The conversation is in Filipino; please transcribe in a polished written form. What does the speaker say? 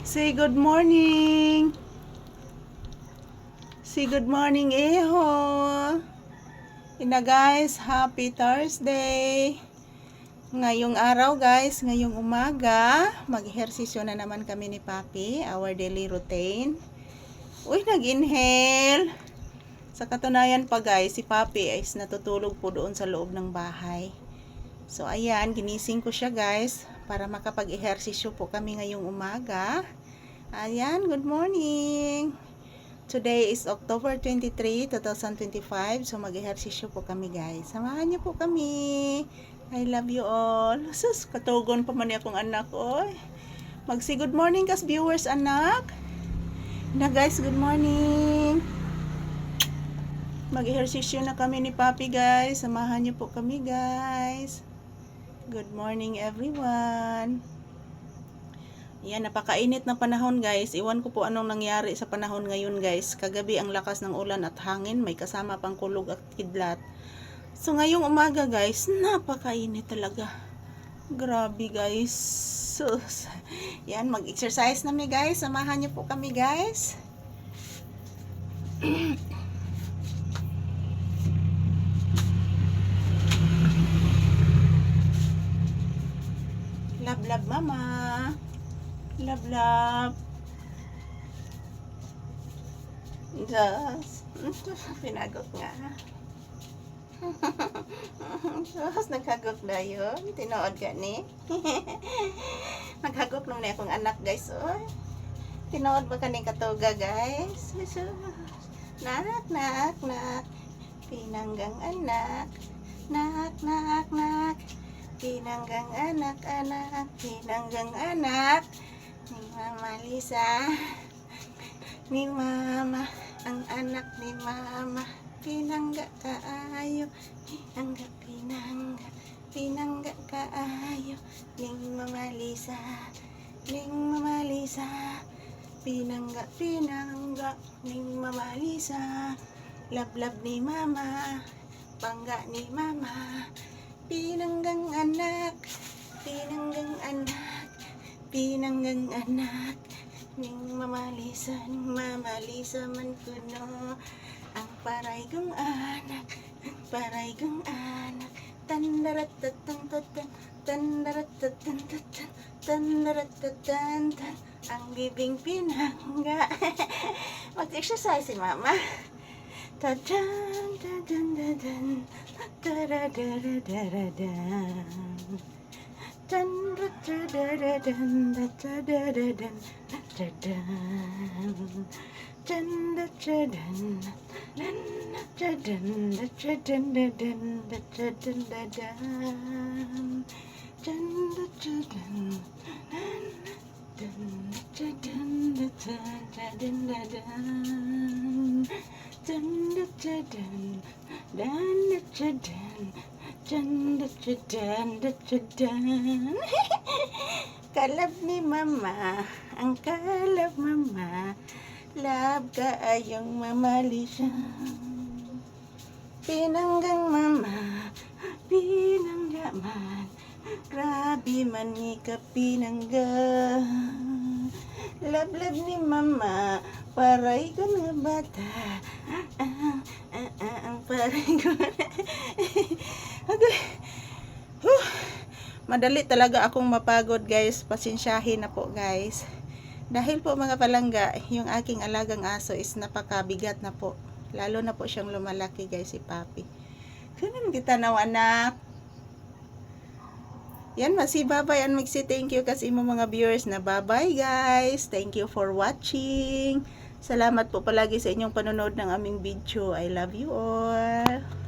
Say good morning. Say good morning, Eho. Ina guys, happy Thursday. Ngayong araw guys, ngayong umaga, mag-ehersisyo na naman kami ni Papi, our daily routine. Uy, nag-inhale. Sa katunayan pa guys, si Papi ay natutulog po doon sa loob ng bahay. So ayan, ginising ko siya guys, para makapag-ehersisyo po kami ngayong umaga. Ayan, good morning. Today is October 23, 2025. So mag-ehersisyo po kami guys. Samahan niyo po kami. I love you all. Sus, katugon pa man akong anak. Oy. Mag-say good morning kas viewers anak. Na guys, good morning. Mag-ehersisyo na kami ni Papi guys. Samahan niyo po kami guys. Good morning everyone. Yan, napakainit na panahon guys. Iwan ko po anong nangyari sa panahon ngayon guys. Kagabi ang lakas ng ulan at hangin. May kasama pang kulog at kidlat. So ngayong umaga guys, napakainit talaga. Grabe guys. Sus. Yan, mag-exercise na mi guys. Samahan niyo po kami guys. Love, love, mama. Love, love. Just. Pinagot nga. Just, naghagok na yun. Tinood ka ni. Naghagok naman akong anak guys. Oy. Tinood ba ka ni katuga guys? Nak, nak, nak. Pinanggang anak. Nak, nak, nak. Pinanggang anak, anak, pinanggang anak ni Mama Lisa, ni Mama, ang anak ni Mama, pinangga kaayo, pinangga, pinangga, pinangga kaayo, ning Mama Lisa, ning Mama Lisa, pinangga, pinangga, ning Mama Lisa, lablab ni Mama, pangga ni Mama. Pinanggang anak, pinanggang anak, pinanggang anak, ning mamalisan, mamalisa man kuno, ang paray kong anak, ang paray kong anak, tandaratatan, tandaratatan, tandaratatan, ang bibing pinangga. Mag-exercise si mama. Tadan, tadan, tadan, tadan, kalab ni mama, ang kalab mama, love ka ayong mamalisya. Pinanggang mama, pinangga man, grabe man ni ka pinangga. Love, love ni mama, paray ko na bata, ang paray ko na. Okay. Madali talaga akong mapagod guys. Pasensyahin na po guys. Dahil po mga palangga, yung aking alagang aso is napakabigat na po. Lalo na po siyang lumalaki guys, si Papi. Ganun kita na anak. Yan, masibabay and magsi thank you kasi mo mga viewers na bye guys. Thank you for watching. Salamat po palagi sa inyong panonood ng aming video. I love you all.